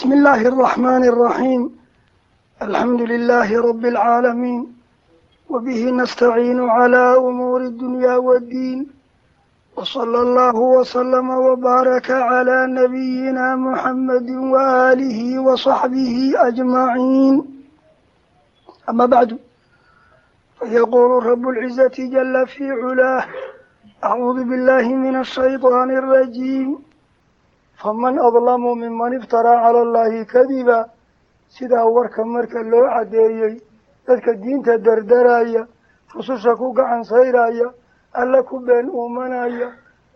بسم الله الرحمن الرحيم. الحمد لله رب العالمين، وبه نستعين على أمور الدنيا والدين، وصلى الله وسلم وبارك على نبينا محمد وآله وصحبه أجمعين. أما بعد، فيقول رب العزة جل في علاه: أعوذ بالله من الشيطان الرجيم. فمن أظلم ممن افترى على الله كذبا. سيدا ورك مركا لو عديي ذلك الدين تدردرايا فسوسكو عن صيرايا ألكو بين أمنايا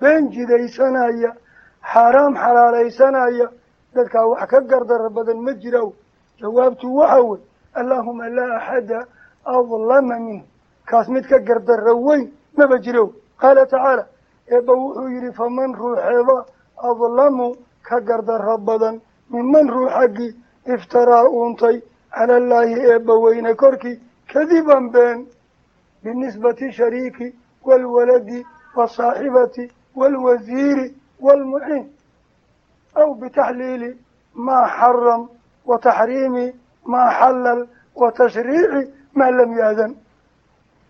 بين جديسانايا حرام حلاليسانايا ذلك وحكا قردر بدل مجرو. جوابت وحول: اللهم لا أحد أظلم منه. كاسمتك قردر روي ما بجرو. قال تعالى: يبوحو يري فمن روحيضا أظلموا كقردر ربضا ممن روحكي افترى أنطي على الله إبوين كركي كذبا بين بالنسبة شريكي والولد والصاحبة والوزير والمعين، أو بتحليل ما حرم وتحريم ما حلل وتشريع ما لم يأذن.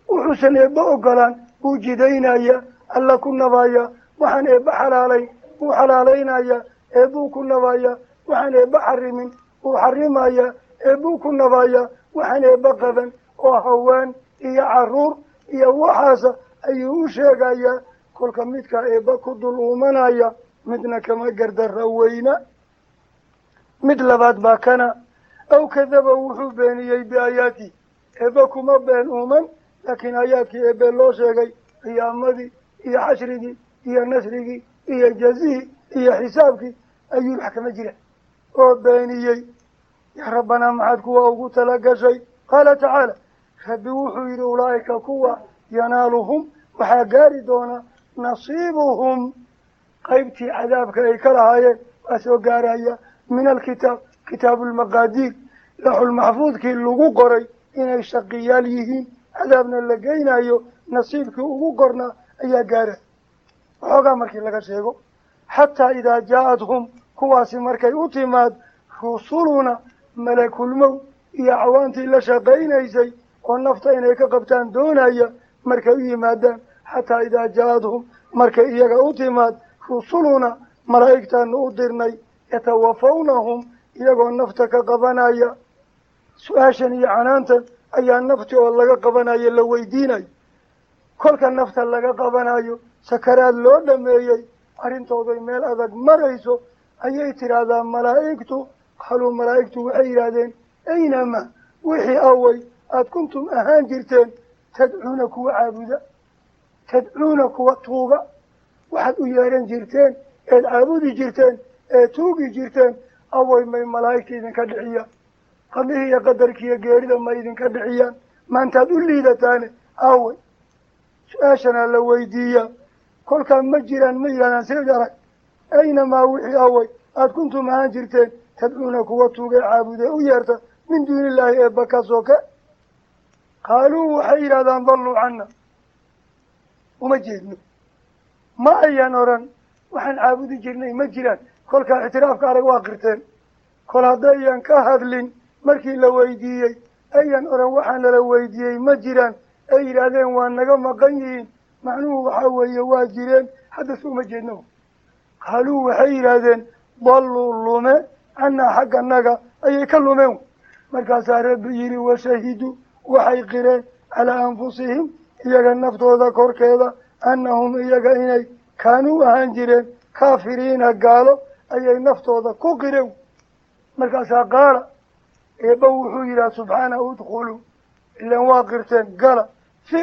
وحسن إبا قلان وجدينا يا ألا كنا بايا وحن إبا حلالي وحلالينا يا إبو كنا بايا وحن إبا حرمين وحرما يا إبو كنا بايا وحن إبا قبن وهوان إيا عرور إيا وحاسة أيهو شيقا يا كل كميتك إبا كدلومنا يا مدنا كما قردر روينا مثل بعد باكنا أو كذب وحو بيني بآياتي إبا كما بين أمم، لكن آياتي إبا الله شيقا إيا أمدي إيا حشري إيا نسري إيا جزيه إيا حسابك أيو الحكم جرع وبيني يا ربنا معاد كوا وقلت لك شيء. قال تعالى: خبوحوا إلى أولئك كوا ينالهم وحقاري دونا نصيبهم قيبتي عذابك إيكالهاية أسوقارية من الكتاب كتاب المقادير لح المحفوظ كي اللقو قري إنا يشقياليهين عذابنا اللقينا أيو نصيبك أقو قرنا أيا قاري وحقا مركي لك شيء. حتى إذا جاءتهم كواسي مركي أتماد رسولنا ملك الموت يا عوانتي لشقين أيسي والنفطين إيكا قبتان دون أيا مركي مادان. حتى إذا جاءتهم مركي إيكا أتماد رسولنا ملائكتان أدرني يتوفونهم إيكا النفطك قبنايا سؤاشني عنانتا أيا النفط والله قبنايا لويديني كلك النفط اللي قبنايا سكرات لو دميي arintooday meel adag marayso ayay tirahdaan malaa'igtu. qaluu malaa'igtu waxay yidhaahdeen: aynama wixii away aad kuntum ahaan jirteen tadcuuna kuwa caabuda, tadcuuna kuwa tuuga, waxaad u yeehan jirteen eed caabudi jirteen ee tuugi jirteen away may malaa'igta idinka dhiciyaan? qadihii iyo qadarkiiyo geerida ma idinka dhiciyaan? maantaad u liidataane away? su-aashana la weydiiyaa. كل كان مجرا ميلا سيدرك أينما وحي أوي أد كنتم هاجرتين تدعونك وطوغي عابده ويارتا من دون الله إبكا سوكا. قالوا وحيرا ذان ضلوا عنا ومجهدنا ما أي نورا وحن عابد جرني مجرا. كل كان اعتراف كارك واقرتين كل هذا أيان كهدلين مركي لويديي أيان نورا وحن لويديي مجرا أي رادين وانقا مقنيين معنوه وحاوي واجرين حدثوا مجنوه. قالوا وحيرادين ضلوا اللومة عنا حق النقا أي كلمون مركز رب يري وشهدوا وحيقرين على أنفسهم إيجا النفط وذكر كذا أنهم إيجا إني كانوا أهنجرين كافرين قالوا أي النفط وذكر قروا مركز قال يبوحوا إلى سبحانه ادخلوا إلا واقرتين قال في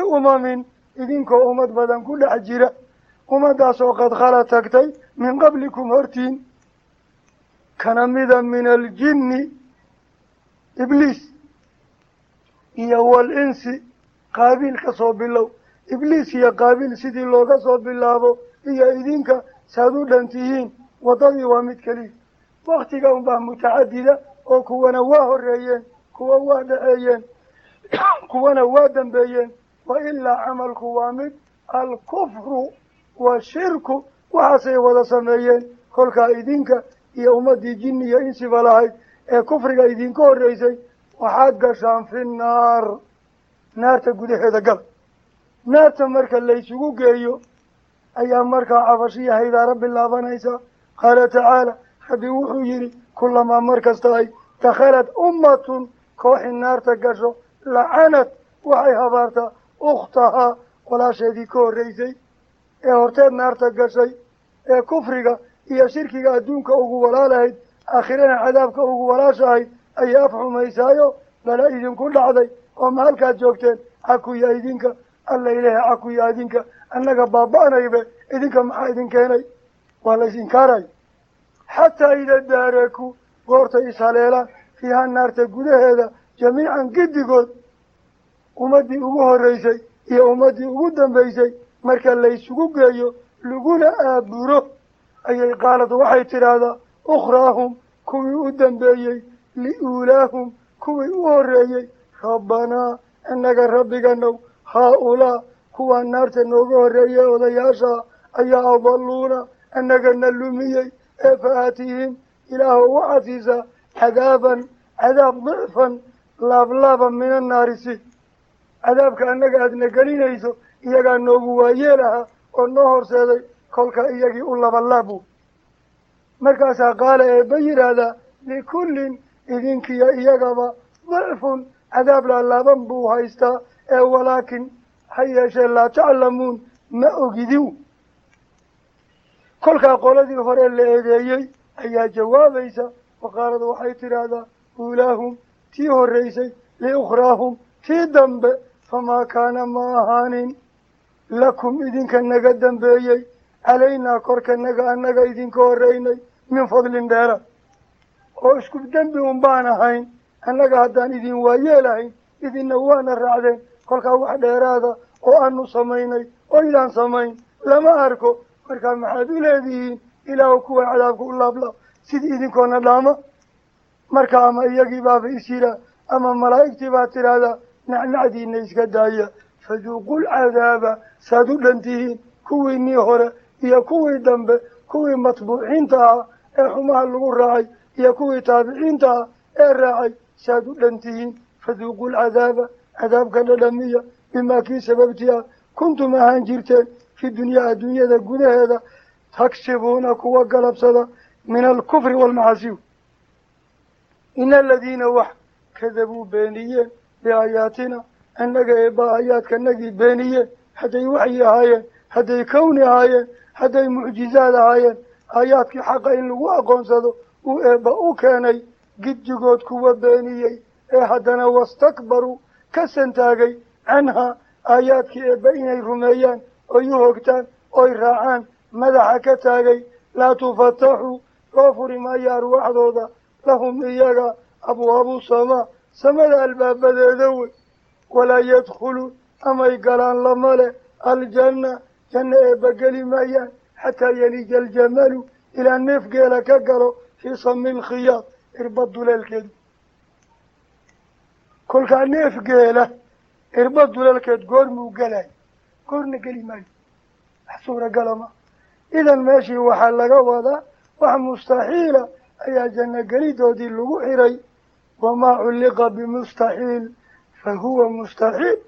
إذنكو أمد بدن كل حجيرة أمداسو قد خلتكتي من قبلكم هرتين كان مذا من الجن إبليس هو الإنس قابل كصوب الله. إبليس هي قابل سيدي الله كصوب الله هي إذنك سادو دانتيين وضوي ومتكلي وقتك أمباه متعددة وكوانا واه الرئيين كوا دعيين كوانا وادن بيين. وإلا عمل كوامد الكفر والشرك وحسي ولا سميين كل كايدينك iyo ummaddii jinni iyo insiba lahayd ee kufriga idinka horreysay waxaad gashaan fi nnaar naarta gudaheeda gal naarta marka laysugu geeyo ayaa markaa cabashiya haydaara bilaabanaysa qaala tacaala rabbi wuxuu yidhi kulamaa mar kasta ay dakhalad ummatun kooxi naarta gasho lacanad waxay habaartaa ukhtahaa walaasheedii ka horreysay ee horteed naarta gashay ee kufriga iyo shirkiga adduunka ugu walaalahayd aakhirana cadaabka ugu walaashahayd ayay af xumaysaayo bala idinku dhacday oo ma halkaad joogteen cakuya idinka alla ilaahay cakuya idinka annaga baaba-anaybe idinka maxaa idin keenay waa la is-inkaaray xataa ida daaraku goortay ishaleelaan fiiha naarta gudaheeda jamiican giddigood ummaddii ugu horreysay iyo ummaddii ugu dambaysay marka laysugu geeyo laguna aaburo ayay qaalad waxay tidhaahdaa ukhraahum kuwii u dambeeyey liuulaahum kuwii u horreeyey rabbanaa innaga rabbiganow haa-ulaa kuwaa naarta nooga horreeyay odayaasha ayaa adaluuna annagana lumiyey ee fa aatihim ilaahu waxaad siisaa cadaaban cadaab dicfan laablaaban min annaari si cadaabka annaga aadna gelinayso iyagaa noogu waayeel ahaa oo noo horseeday kolka iyagii u labalaabu markaasaa qaala eebba yidhaahdaa likullin idinkiya iyagaba dicfun cadaab laalaaban buu haystaa ee walaakin ha yeeshee laa taclamuun ma ogidin kolkaa qoladii hore la eedeeyey ayaa jawaabaysa waqaalad waxay tidhaahdaa uulaahum tii horreysay liukhraahum tii dambe famaa kaana ma ahaanin lakum idinka naga dambeeyey calaynaa korkanaga annaga idinka horreynay min fadlin dheera oo isku dembi un baan ahayn annaga haddaan idin waayeelahayn idinna waana raacdeen kolkaa wax dheeraada oo aanu samaynay oo idaan samayn lama arko markaa maxaad u leedihiin ilaahu kuwa cadaabka u laablaab sidii idinkoona dhaama marka ama iyagii baaba is yiraa ama malaa'igtii baa tidhaahdaa nacnacdiina iska daaya faduuqul cadaaba saad u dhantihiin kuwiinii hore iyo kuwii dambe kuwii matbuuciinta ah ee xumaha lagu raacay iyo kuwii taabiciinta ah ee raacay saad u dhantihiin faduuqul cadaaba cadaabka dhadhamiya bimaa kii sababtii ah kuntum ahaan jirteen fi dunyaa adduunyada gudaheeda taksibuuna kuwa galabsada min alkufri waalmacaasiw ina aladiina wax kadabuu beeniyeen biaayaatina annaga eebba aayaadkanagii beeniyeen hadday waxyi ahaayeen hadday kawni ahaayeen hadday mucjizaad ahaayeen aayaadkii xaqa in lagu aqoonsado uu eebba u keenay giddigood kuwa beeniyey ee haddana wastakbaruu ka santaagay canhaa aayaadkii eebba inay rumeeyaan oy u hogtaan oy raacaan madaxa ka taagay laa tufataxu loo furi maayo arwaaxdooda lahum iyaga abwaabu samaa samada albaabadeeda wey walaa yadkhuluun amay galaan lama leh aljanna janna eebba geli maayaan xataa yalija aljamalu ilaa neef geela ka galo fii sami lkhiyaad irbad duleelkeedu kolkaa neef geela irbad duleelkeed goormuu gelay goorna geli maayo wax suuragalama idan meeshii waxaa laga wadaa wax mustaxiila ayaa janno gelidoodii lagu xiray wamaa culliqa bimustaxiil fa huwa mustaxiil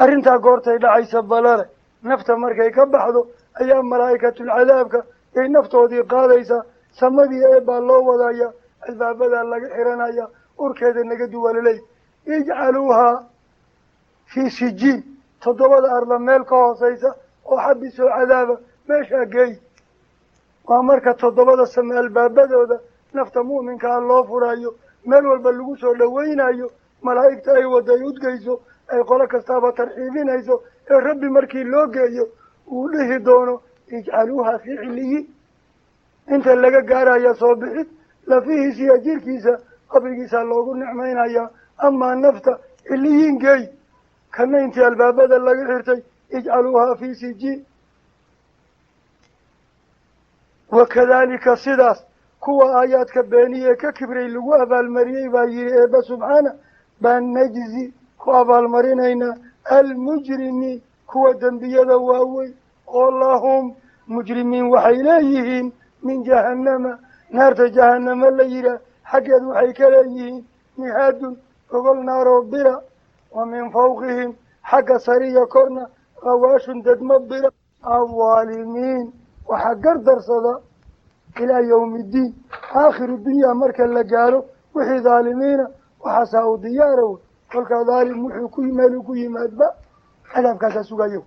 arrintaa goortay dhacaysa balale nafta markay ka baxdo ayaa malaa'ikatulcadaabka yay naftoodii qaadaysaa samadii eebbaa loo wadaya albaabadaa laga xiranaya urkeeda naga duwalaleey ijcaluuhaa fii sijiin 7 arla meel ka hooseysa oo xabisoo cadaaba meeshaa geey waa marka 7 same albaabadooda nafta mu'minkaa loo furayo meel walba lagu soo dhawaynayo malaa'igta ay wada ay udgeyso ay qolo kastaaba tarxiibinayso ee rabbi markii loo geeyo uu dhihi doono ijcaluuha fii ciliyiin inta laga gaaraya soo bixid lafihiisa iyo jirkiisa qabrigiisa loogu nicmaynaya amaa nafta ciliyiin geey kana intii albaabada laga xirtay ijcaluuha fii sijiin wakadalika sidaas kuwa aayaadka beeniye ka kibray lagu abaalmariyey baa yihi eebba subxaana baan najzi ku abaalmarinaynaa almujrimiin kuwa dembiyada waaweyn oo lahum mujrimiin waxay leeyihiin من جهنم نار جهنم اللي حقد وحيكليه مهاد فقل نار بلا ومن فوقهم حق سرية كورنا غواش تدمبرا الظالمين وحقر درصدا إلى يوم الدين آخر الدنيا مركا لقالوا وحي ظالمين وحساوا دياره قل كظالم وحكوي ملكوي مدبا عذاب كاسا سوغايو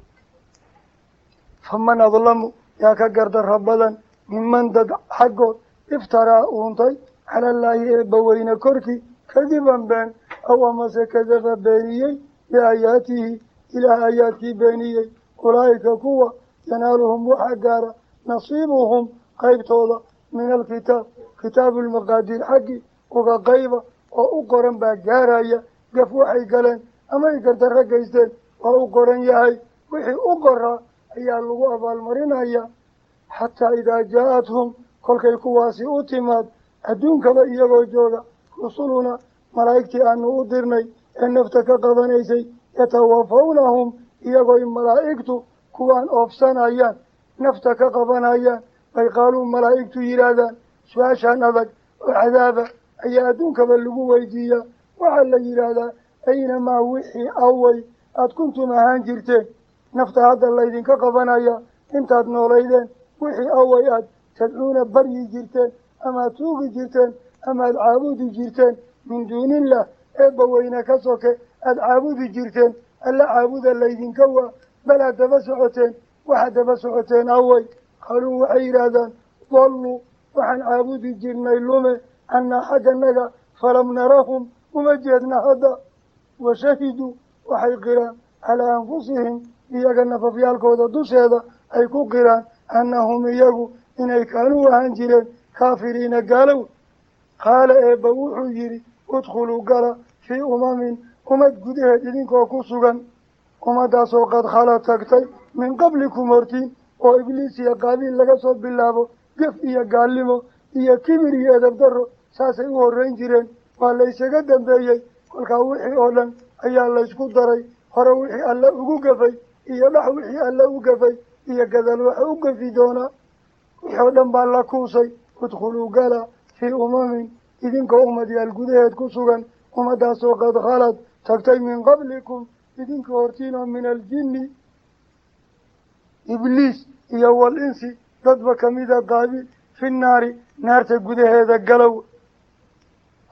فمن أظلم يا كقرد ربضا ممن دد حقه افترى أونطي على الله بوين كركي كذبا بان أو ما كذب بينيي بآياته إلى آياته بينيي أولئك قوة ينالهم وحقار نصيبهم قيبتوضا من الكتاب كتاب المقادير حقي وقيبة وأقرن باقارايا قفوحي قلن أما يقرد رقيستين وأقرن ياهي وحي أقرى أيها اللغة المرين حتى إذا جاءتهم كل كيكواسي أوتماد أدونك بإيقو جوغا رسولنا ملائكتي أنه أدرني أن نفتك قضنيسي يتوفونهم إيقو ملائكتو كوان أفسان أيان نفتك قضن أيان فيقالوا ملائكتو يرادان سواشا نذك وعذابا أي أدونك باللغو ويديا وعلى يرادا أينما وحي أوي أتكنتم هانجرتين نفت هذا الليذين كقضن أيان انتاد نوليدين وحي أوي تدعون بري جرتين أما توغي جرتين أما العابود جرتين من دون الله إبوين كسوك العابود جرتين ألا عابود الليذين كوا بلا دفسعتين واحد دفسعتين أوي قالوا وحيرادا ضلوا وحن عابود جرنا اللومي أن حق النقا فلم نراهم ومجدنا هذا وشهدوا وحيقران على أنفسهم إياقنا ففيالكودا دوس هذا أي كقران أنهم يقوا إن كانوا هانجرين كافرين قالوا قال إبوحوا يري ادخلوا قال في أمد قده جدينك وكسوغا أمداسو قد خلا تكتي من قبلكم مرتين وإبليس يقابل لك صوت بالله قف يقالمو كبر يدبدرو ساسي ورنجرين وليس قدم بيي والكاوحي أولا أي الله يسكو دري هروحي الله أقوقفي لحوحي الله أقوقفي قذل وحوقفي دونا وحودن بالله كوسي ادخلوا قال في إذنك أمدي القدهات كسوغا أمداسو قد خلت تكتي من قبلكم إذنك أرتينا من الجن إبليس يو الإنس ضدبك ميدا قابل في النار نار تقدهات قلو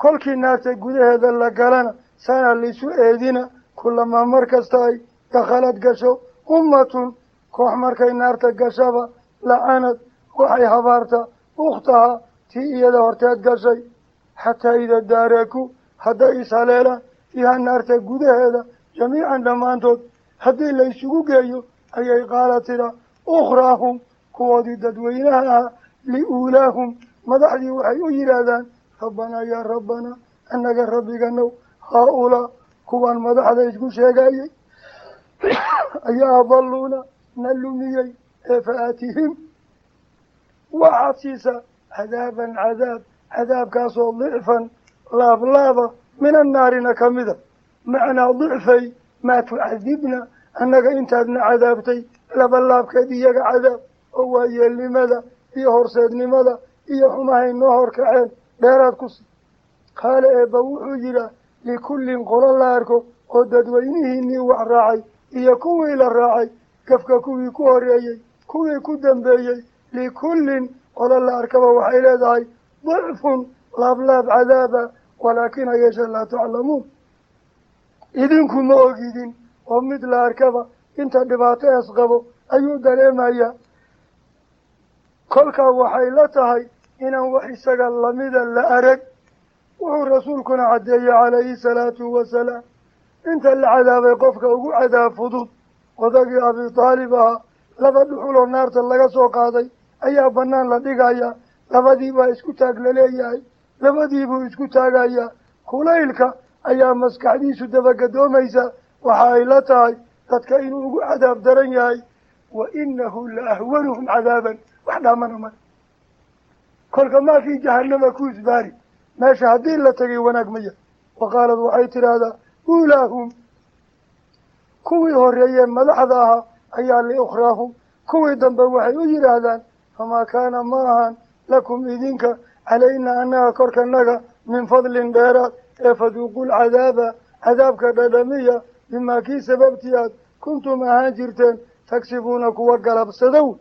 كل نار تقدهات اللي قلنا سنة لسوء إذنا كلما مركز تاي دخلت قشو أمة كوح مركي نار تقشبه لعنت وحي حبارتا أختها تي إيدا هرتاد قشي حتى إذا داركو هدا إساليلا فيها النار تقوده هذا جميعا دمانتود هدا اللي يسوقوا قيو أي قالت لا أخراهم كوادي ددوينها لأولاهم مدحدي وحي أجرادان ربنا يا ربنا أنك ربك أنه هؤلاء كوان مدحدي يسكو شيقاي أي أضلونا نلوميي فآتهم وعصيصا عذابا عذاب كاسو ضعفا لابا من النار نكمذا معنى ضعفي ما تعذبنا أنك انتادنا عذابتي لبلاب كديك عذاب هو يلي ماذا هرساد لماذا حماهي النهر كعين بيرات كسي قال إبوحو جلا لكل قول الله أركو قدد وينه إني وحراعي كوي إلى الراعي كفك كوي كوريي كوي كدن بيي لكل قول الله أركب وحيلا ذاي ضعف لابلاب عذابا ولكن يشاء لا تعلمون إذنكم موجودين ومثل أركبا انت دباتي أصغبوا أيو دليمايا كلك وحيلتهي إنه وحي سقال لمدى لأرك وهو رسولكنا عدي عليه الصلاة والسلام انت العذاب يقفك وقو عذاب فضوط وذاقي أبي طالبها لقد حلو النار تلقى سوق هذي أيها بنان لديقايا لبديبا اسكو تاق للياي لبديبو اسكو تاقايا كوليلك أيها مسكحديسو دفق دوميسا وحايلتهاي تتكينو عذاب درنياي وإنه لأهونهم عذابا وحدا منهم كل ما في جهنم كوز باري ما شهدين لتقي ونقمية وقالت وحيت هذا أولاهم كوي هريين ملحظاها أيها لأخراهم كوي دنبا وحي أجر هذا فما كان معها لكم إذنك علينا أنها كركنك من فضل ديرات فذوقوا العذاب عذابك ددمية بما كي سببتيات كنتم هاجرتين تكسبونك وقلب صدو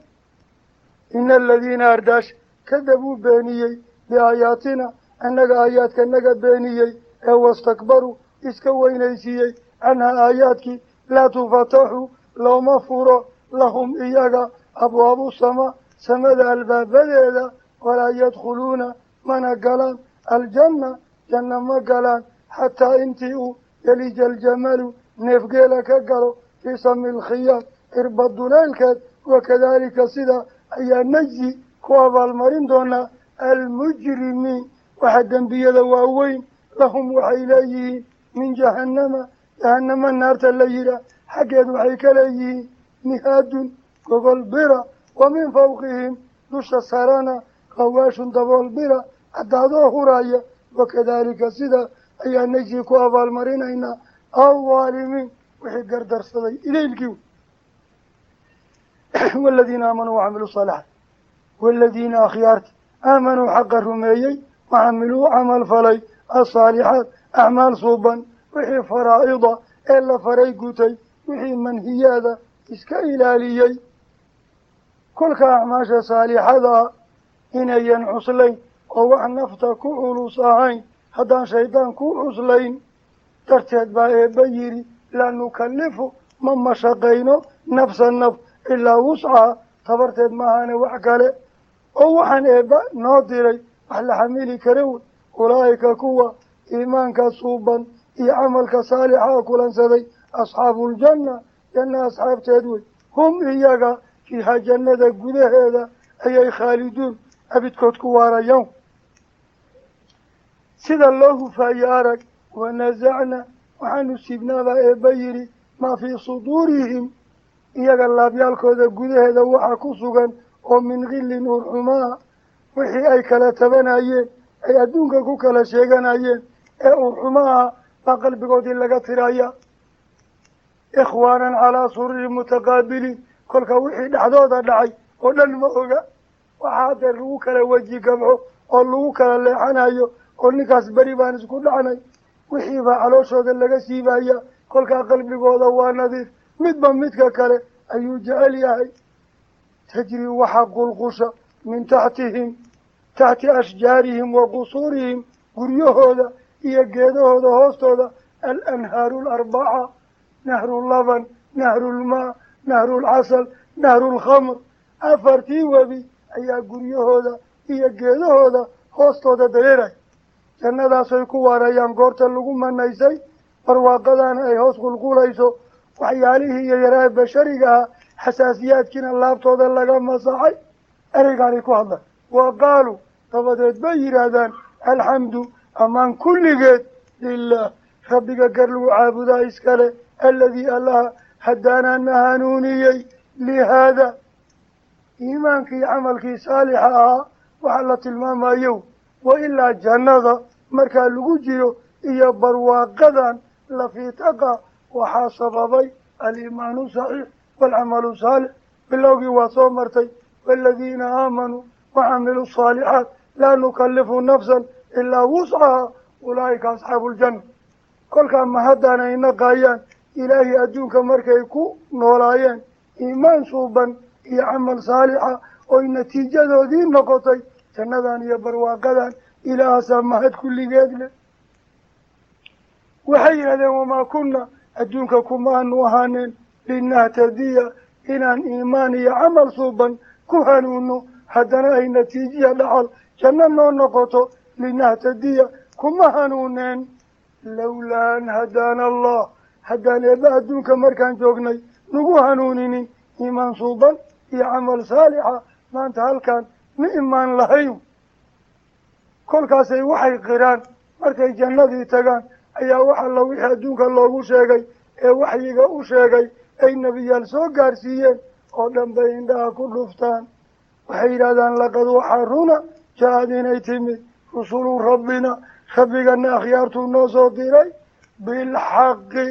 إن الذين أرداش كذبوا بانيي بآياتنا أنك آياتك أنك بانيي واستكبروا إسكوينيسيي عنها آياتك لا تفتحوا لو مفوروا لهم إياك أبواب السماء سمد الباب بديدا ولا يدخلون من قلان الجنة جنة مقلان حتى انتئوا يلج الجمل نفقلك قلوا في سم الخياط إربط دلالك وكذلك صدا أي نجي كواب المرين دون المجرمين وحدا بيدا وأوين لهم وحيليه من جهنم النار تليلا حقيد وحيكليه نهاد كغل برا ومن فوقهم دش سرانا غواش دبول برا عدادوه رايا وكذلك سيدا أي نجي كواب المرين إنا الظالمين وحي قردر صدي إليه الكيو والذين آمنوا وعملوا الصالحات والذين أخيارت آمنوا حق الرميي وعملوا عمل فلي الصالحات أعمال صوبا وحي فرائضة إلا فريقوتي وحي منهيادا إسكا إلاليي كل أعماش صالحة إنا ينعصلين ووحن نفتا كعلو صاعين هذا شيطان كعصلين ترتيد بيري لا نكلف من مشاقينه نفس النفس إلا وسعها تبرتد معانا وحكاله أو وحن إبا ناطري وحل حميلي كريون أولئك كوة إيمانك صوبا عملك صالحا كلا سدي أصحاب الجنة جنة أصحاب تدوي هم إياك فيها جنة قده هذا أي خالدون أبتكت كوارا يوم سيد الله فأيارك ونزعنا وحن سيبنا بيري ما في صدورهم إياك الله بيالكوذا قده هذا وحكسوغا ومن غل نور حماها وحي أي كلا تبنايين أي أدونك كوكلا شيغانايين أي حماها فقلب قد لغا ترايا إخوانا على سرر متقابلين كل كوحي دحدودا دحي ودن ما اوغا waxaa lagu kala waji gamco oo lagu kala leexanayo oo ninkaas bari baan isku dhacnay wixii baa calooshooda laga siibaya kolka qalbigooda waa nadiif midba midka kale ayuu jecel yahay tajri waxa qulqusha min tahtihim tahti ashjarihim wa qusurihim guryahooda iyo geedahooda hoostooda al-anhaaru al-arba'a nahru al-laban nahru al-ma nahru al-asal nahru al-khamr afartii wabi ayaa guryahooda iyo geedahooda hoostooda dareeray jannadaasay ku waarayaan goorta lagu manaysay barwaaqadana ay hoos qulqulayso waxyaalihii iyo yaraa bashariga ah xasaasiyaadkiina laabtooda laga masaxay ereygaanay ku hadlaan wa qaaluu dabadeed bay yidhaahdaan alxamdu amaan kulligeed lilah rabbiga gar lagu caabudaa iskale alladii allaha haddaanaana hanuuniyey lihaada iimaankii camalkii saalixa ahaa waxaa la tilmaamayo wa ilaa jannada markaa lagu jiro iyo barwaaqadan lafiitaqa waxaa sababay aliimaanu saxiix waalcamalu saalix bilowgii waa soo martay waaladiina aamanuu wacamiluu asaalixaat laa nukallifu nafsan ilaa wuscaha ulaa'ika asxaabu ljanna kolkaa ma haddaanay naqaayaan ilaahay adduunka markay ku noolaayeen iimaan suuban iyo camal saalixa oy natiijadoodii noqotay jannadan iyo barwaaqadan ilaahaasaa mahad kulligeed leh waxay yidhahdeen wamaa kunna adduunka kumaanu ahaaneen linahtadiya inaan iimaan iyo camal suuban ku hanuuno haddana ay natiijiya dhaxal janno noo noqoto linahtadiya kuma hanuuneen lawlaa an hadaana allah haddaan eeba adduunka markaan joognay nagu hanuuninin iimaan suuban iyo camal saalixa maanta halkaan ma imaan lahayn kolkaasay waxay qiraan markay jannadii tagaan ayaa wax alla wixii adduunka loogu sheegay ee waxyiga u sheegay ay nebiyaal soo gaarsiiyeen oo dhan bay indhaha ku dhuftaan waxay yidhahdaan laqad waxaa runa jaa-ad inay timid rusulu rabbina rabbigana akhyaartuu noo soo diray bilxaqi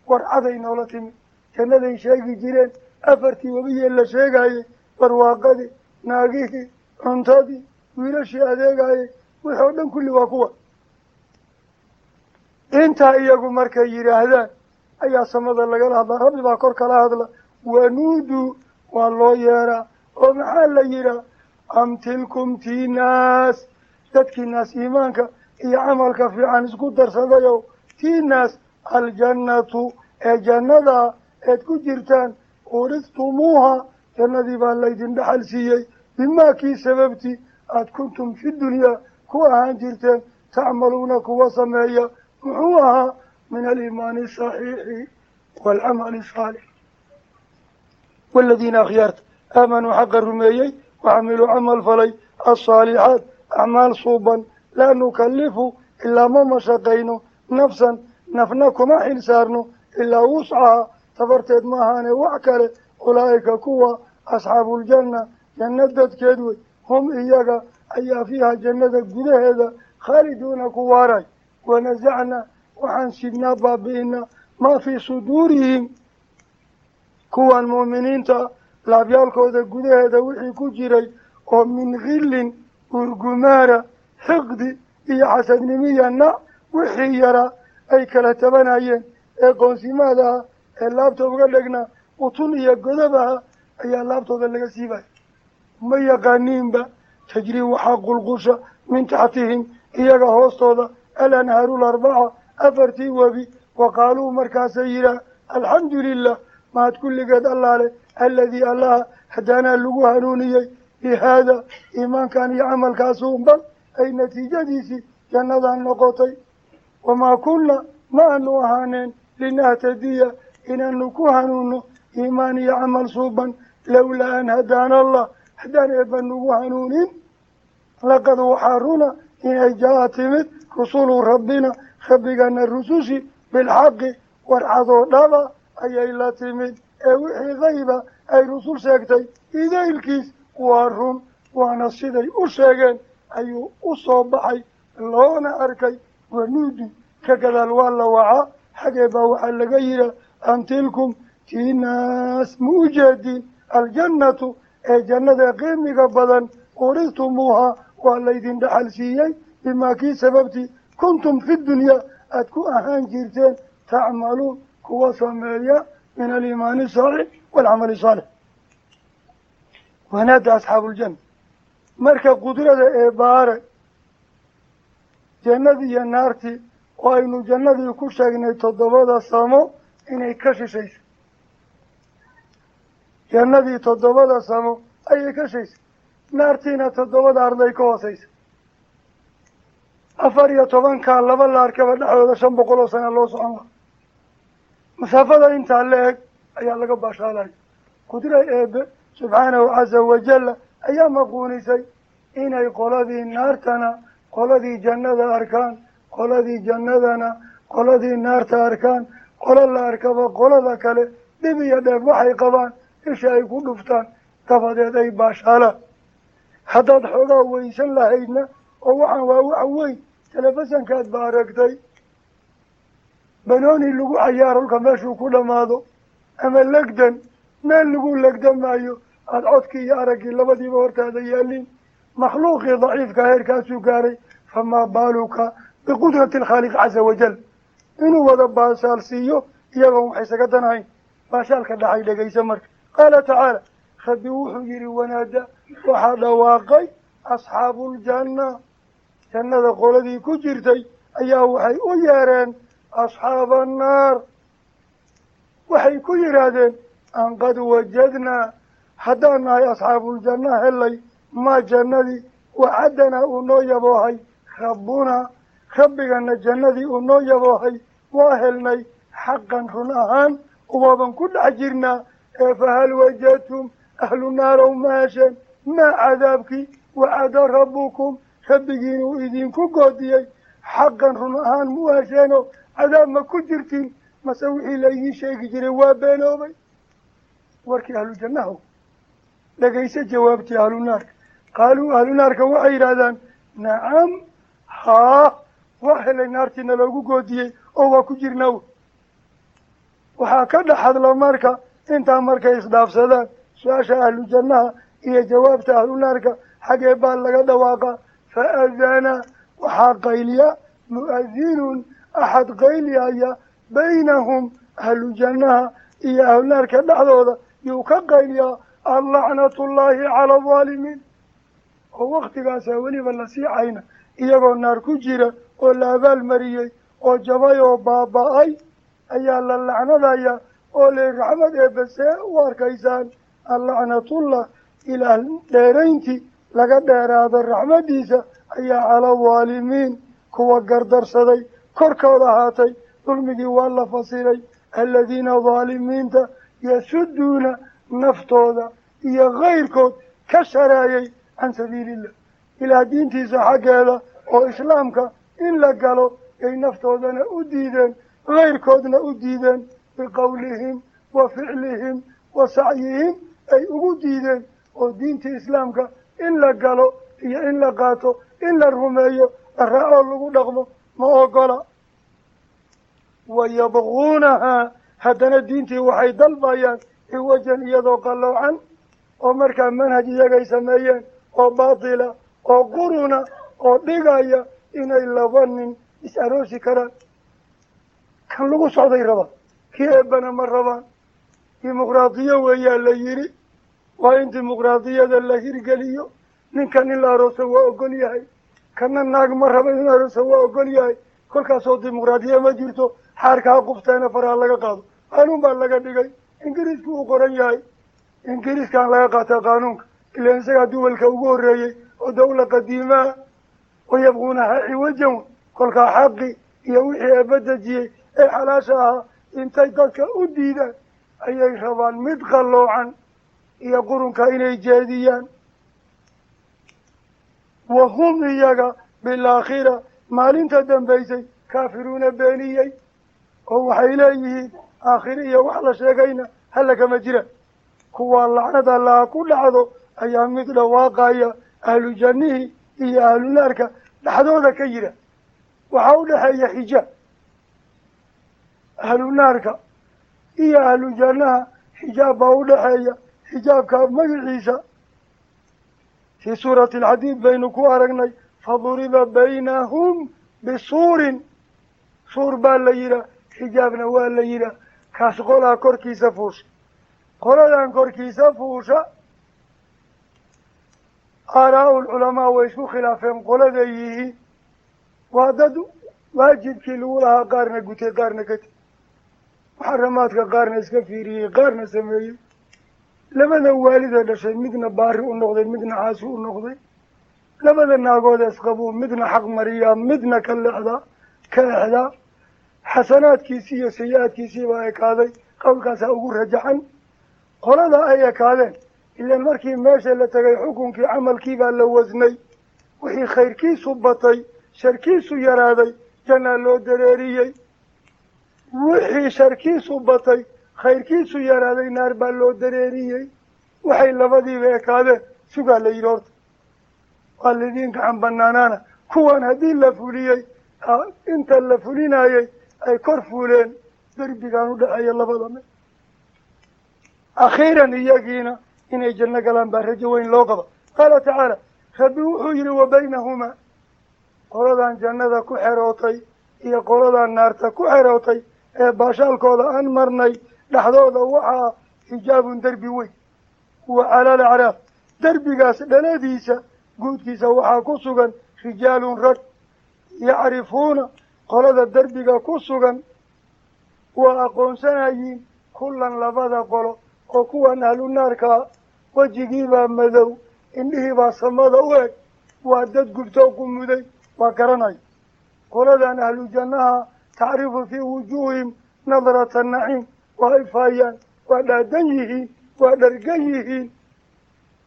warcaday noola timid jannaday sheegi jireen afartii wabiyee la sheegayey barwaaqadii naagihii cuntadii wiilashii adeegayay wixii oo dhan kulli waa kuwa intaa iyagu markay yidhaahdaan ayaa samada lagala hadlaa rabbi baa kor kala hadla wanuuduu waa loo yeeraa oo maxaa la yidhaa am tilkum tii naas dadkii naas iimaanka iyo camalka fiican isku darsadayow tii naas aljannatu ee jannada eed ku jirtaan uristumuuha jannadii baa laydin dhaxal siiyey bimaa kii sababtii aada kuntum fi dunyaa ku ahaan jirteen tacmaluuna kuwa sameeya muxuu ahaa min aliimaani asaxiixi waalcamali asaalix waaladiina akhyaarta aamanuu xaqa rumeeyey waxamiluu camal falay alsaalixaat acmaal suuban laa nukallifu ilaa ma mashaqayno nafsan nafna kuma xil saarno ilaa wuscaha tabarteed ma ahaane wax kale ulaa'ika kuwa asxaabuuljanna janna dadkeed wey hum iyaga ayaa fiiha jannada gudaheeda khaaliduuna ku waaray wanasacnaa waxaan sidnaa baabi'inaa maa fii suduurihim kuwan mu'miniinta laabyaalkooda gudaheeda wixii ku jiray oo min khillin urgumaara xiqdi iyo xasadnimiya nac wixii yaraa ay kala tabanayeen ee qoonsimaada ah ee laabta uga dhegnaa utun iyo godob aha ayaa laabtooda laga siibaya ma yaqaaniinba tajrii waxaa qulqusha min taxtihim iyaga hoostooda alanhaaru larbaca afartii webi wa qaaluu markaasay yidhaah alxamdu lilah mahad kulligeed allaale aladii allaha hadaanaa lagu hanuuniyey bihaada iimaankan iyo camalkaas unban ay natiijadiisii jannadan noqotay wamaa kunna ma aanu ahaaneen linahtadiya inaanu ku hanuunno iimaan iyo camal suuban lowlaa an hadaana allah haddaan eebba nagu hanuunin laqad waxaa runa inay jaa timid rusulu rabbina rabbigana rusushi bilxaqi warcadoo dhaba ayay la timid ee wixii qayba ay rusul sheegtay idaylkiis waa run waana siday u sheegeen ayuu u soo baxay loona arkay wanuudu ka gadaal waa la wacaa xagee baa waxaa laga yihaa am tilkum tii naas ma u jeedin aljannatu ee jannada qiimiga badan uristumuuha waa laydin dhaxal siiyey bimaa kii sababtii kuntum fi dunyaa aada ku ahaan jirteen tacmaluun kuwa sameeya min aliimaani asaalix waalcamali asaalix wanaada asxaabuuljanna marka qudrada ee baare jannadii iyo naartii oo aynu jannadii ku sheegnay 7 samo inay ka shishayso jannadii 7 samo ayay ka shishaysa naartiina 7 arday ka hooseysa 14 laba la arkaba dhexdooda 500 sano loo socon lahaa masaafada intaa la eg ayaa laga baashaalaya qudra eebe subxaanahu casa wajalla ayaa maquunisay inay qoladii naartana qoladii jannada arkaan qoladii jannadana qoladii naarta arkaan qolo la arkaba qolada kale dhib iyo dheef waxay qabaan isha ay ku dhuftaan dabadeed ay baashaalaan haddaad xoogaa weysan lahaydna oo waxaan waa wax weyn telefisonkaad ba aragtay banooni lagu cayaaro halka meeshuu ku dhammaado ama legdan meel lagu legdamaayo aada codkii iyo araggii labadiiba hortaada yaalin makhluuqii daciifka heerkaasuu gaaray famaa baaluka biqudrati alkhaaliq casa wajal inuu wada baashaal siiyo iyagoon wax isaga danahayn baashaalka dhacay dhegaysa marka qaala tacaala rabbi wuxuu yidhi wanaada waxaa dhawaaqay asxaabuuljanna jannada qoladii ku jirtay ayaa waxay u yeereen asxaaba annaar waxay ku yidhaahdeen an qad wajadnaa haddaan nahay asxaabuuljanna helay maa jannadii wacaddanaa uu noo yaboohay rabbunaa rabbigana jannadii uu noo yaboohay waa helnay xaqan run ahaan waaban ku dhex jirnaa ee fahal wajadtum ahlu naarow ma hesheen maa cadaabkii wacada rabbukum rabbigiinuu idinku goodiyey xaqan run ahaan mu hesheenoo cadaab ma ku jirtiin mase wixii laydiin sheegi jiray waa beenoobay warkii ahlu jannahow dhegaysa jawaabtii ahlu naarka qaaluu ahlu naarka waxay yidhaahdaan nacam haa waa helay naartiina loogu goodiyey oo waa ku jirnaa waxaa ka dhex hadla marka intaa markay isdhaafsadaan su-aasha ahlu jannaha iyo jawaabta ahlu naarka حق بال لقد واقع فأذانا وحق قيليا مؤذن أحد قيليا بينهم أهل الجنة إيا أهل النار كالنحضوضة يوكا قيليا اللعنة الله على الظالمين ووقت قاسا ولي بالنسيحين إيا النار كجيرة ولا بالمريي وجباي وباباي أيا اللعنة أيا وللرحمة بساء واركيسان اللعنة الله إلى ديرينتي لقد دير هذا الرحمة ديسا أيا على الظالمين كوا قردر صدي كركو ذهاتي ظلمي والله فصيلي الذين ظالمين يسدون نفتوذا إيا غيركم كشرايي عن سبيل الله إلى دين تيسا حق هذا وإسلامك إلا قالوا أي نفتوذنا أديدا غيركم أديدا بقولهم وفعلهم وسعيهم أي أديدا ودين إسلامك إلا قالوا إيا إلا قاتوا إلا الرمية الرأى اللغو نغمه ما أقول ويبغونها هدنا الدين وحيد البيان وجن يذوق الله عنه ومركا منهج يجي سميان وباطلة وقرونا ودقايا إن إلا ظن يسألوشي كرا كان لغو صعدي ربا كي أبنا من ربا ديمقراطية ويا اللي وإن ديمقراطية اللي قليو من كان الله رسوا وقليهاي كان الناق مرحبا إن رسوا وقليهاي كل كاسو ديمقراطية ما جيرتو حاركا قفتين فرها لغا قادو قانون بان لغا دقاي إنجليز كو قرن ياي إنجليز كان لغا قاتا قانونك إلا إنساقا دول كوغور ريي ودولة قديمة ويبغونها عوجا كل كا حقي يوحي أبدا جي أي حلاشاها إنتاي دادك أديدا أي ربان مدخلو عن يقولون كإني جاديان وهم إياك بالآخرة مالين تدن بيسي كافرون بانيي هو حيليه آخرية وحلا شاقين هلك مجرى كوا اللعنة الله كل عضو أيام مثل واقعية أهل جنه إيا أهل النارك لحظو ذكيرة وحولها هي حجاب أهل النارك إيا أهل جنها حجاب أولها حجاب كامل عيسى في سورة الحديد بين كوارقني فضرب بينهم بسور سور بالليلة حجابنا والليلة كاس قولا كوركي سفوش قولا كوركي سفوش آراء العلماء ويشو خلافهم قولا ذيه وعدد واجب كيلولها قارنة قوتي قارنة كتي محرماتك قارنة اسكفيري قارنة سمية لماذا والدة لشيء مدنا بارئ النقضي مدنا عاسو النقضي لماذا ناقود اسقبو مدنا حق مريم مدنا كاللحظة كاللحظة حسنات كيسية سيئات كيسية وآيك هذا قول كاسا أقول رجعا قول هذا آيك هذا إلا المركي ماشا لتغي حكم كي عمل كيبا لوزني وحي خير كيسو بطي شر كيسو يرادي جنا لو دراريي وحي شر كيسو بطي خير كيسو يرادي نار بالو دراريي وحي لفظي بيك هذا سوغا ليرورت والذين كعن بنانانا كوان هدين لفوليي انت اللفولينايي أي كرفولين دربي كانوا دعايا لفظا أخيرا إياقينا إن يجلنا قلان بارجوين لوقضا قال تعالى خبئوا حجر وبينهما قردان جنة كحروطي إيا قردان نارتا كحروطي باشال كودا أنمرني لحظوذا وحا حجاب دربي وي وعلى الأعراف دربي قاس لناديسا قود كيسا وحا كسوغا رجال رك يعرفون قرد الدربك كسوغا وأقون سنايين كلا لبدا قلو وكوا أهل النار كا وجيبا مذو إنه باصمد أوك وعدد قلتوكم مذي وكرناي قرد أهل الجنة تعرف في وجوههم نظرة النعيم وإفايا ودادنيه ودرقيه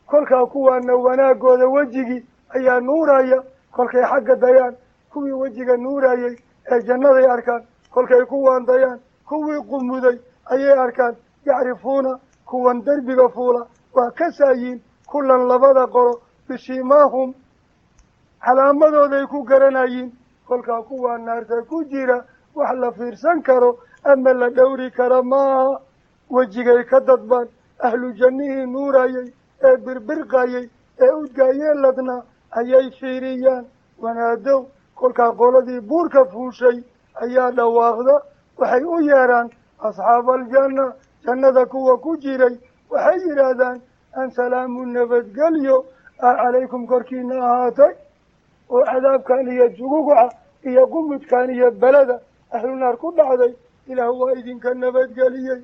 كل كوا نوانا قود وجيكي أي نورايا كل كي حق ديان كوي وجيك نورايا الجنة أركان كل كي كوان ديان كوي قمودي أي أركان يعرفون كوان دربي غفولا وكسايين كلا لبدا قروا بشيماهم على مدو ذيكو قرنايين كل كوان نارتا كجيرا وحلا فيرسان كرو أما لدوري كرما وجيك كددبان أهل جنه نورايا بربرقايا udgayeeladna ayay fiiriyaan wanaadow kolkaa qoladii buurka fuushay ayaa dhawaaqda waxay u yeedhaan asxaabaljanna jannada kuwa ku jiray waxay yidhaahdaan an salaamu nabadgelyo calaykum korkiina ahaatay oo cadaabkan iyo juguguca iyo qumudkan iyo beleda ahlu naar ku dhacday ilaah waa idinka nabadgeliyey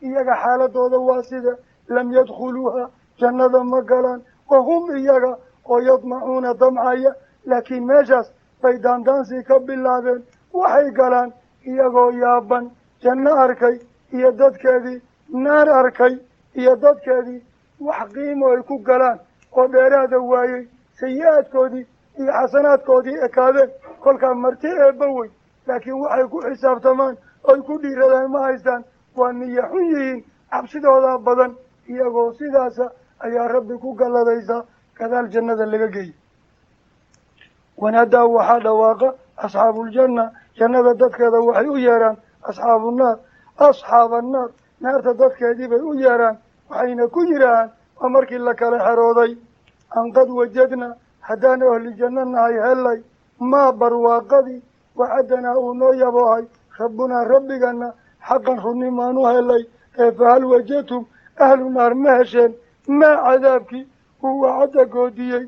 iyaga xaaladooda waa sida lam yadkhuluuha jannada ma galaan wahum iyaga oo yadmacuuna damcaya laakiin meeshaas bay daandaansii ka bilaabeen waxay galaan iyagoo yaaban janno arkay iyo dadkeedii naar arkay iyo dadkeedii wax qiimo ay ku galaan oo dheeraada waayey sayi-aadkoodii iyo xasanaadkoodii ekaadeen kolkaa marti eebba wey laakiin waxay ku xisaabtamaan oy ku dhiiradaan ma haystaan waa niya xun yihiin cabsidoodaa badan iyagoo sidaasa ayaa rabbi ku galladaysaa gadaal jannada laga geeyay wanaadaa waxaa dhawaaqa asxaabuuljanna jannada dadkeeda waxay u yeedhaan asxaabunaar asxaabannaar naarta dadkeedii bay u yeedhaan waxayna ku yidhaahaan waa markii la kala xerooday an qad wajadna haddaan ahli janno nahay hellay maa barwaaqadii wacadanaa uu noo yaboohay rabbunaa rabbigana xaqan runnimaanu helay ee fahal wajadtum ahlu naar ma hesheen maa cadaabkii uu wacadda goodiyey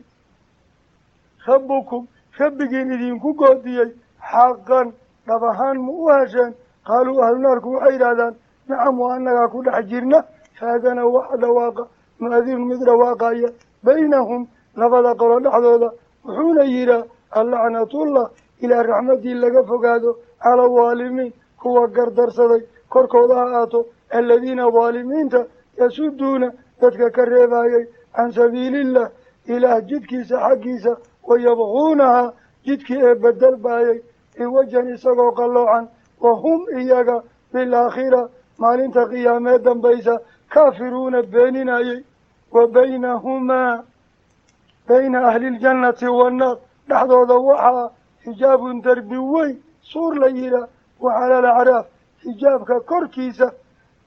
rabbukum rabbigiin idinku goodiyey xaqan dhab ahaan ma u hesheen qaaluu ahlu naarku waxay yidhahdaan nacam waa annagaa ku dhex jirna faadana waxa dhawaaqa mu'adinun mid dhawaaqaya baynahum labada qolo dhexdooda wuxuuna yidhaa allacnatullah ilaa raxmaddii laga fogaado cala alwaalimiin kuwa gardarsaday korkooda ha aato aladiina waalimiinta yasuduuna dadka ka reebaayay can sabiilillah ilaah jidkiisa xaggiisa wayabquunahaa jidkii ee bedelbaayay ciwajan isagoo qalloocan wahum iyaga bilaakhira maalinta qiyaamee dambaysa kaafiruuna beeninayay wa baynahumaa bayna ahli ljannati wannaar dhexdooda waxaa xijaabun derbi weyn suur la yidhaah wacala alacraaf xijaabka korkiisa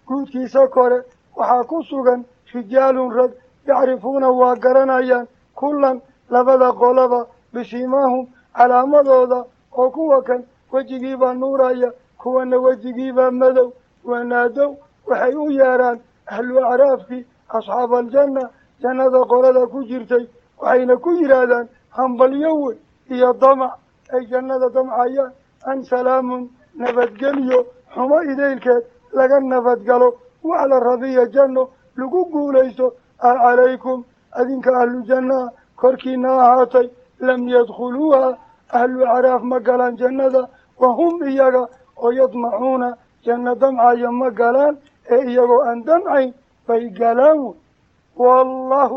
guudkiisa kore waxaa ku sugan rijaalun rag yacrifuuna waa garanayaan kullan labada qolaba bishimaahum calaamadooda oo kuwa kan wejigiibaa nuuraya kuwana wejigiibaa madow wanaadow waxay u yeedhaan ahlu acraafkii asxaaba aljanna jannada qolada ku jirtay waxayna ku yidhaahdaan hambalyo wey iyo damac ay jannada damcayaan an salaamun nabadgelyo xumo idaylkeed laga nabadgalo wax la rabiya janno lagu guulaysto calaykum adinka ahlu jannaha korkiina ahaatay lam yadkhuluuha ahlu acraaf ma galaan jannada wahum iyaga oo yadmacuuna janno damcaya ma galaan ee iyagoo aan damcayn bay galaan wey wallahu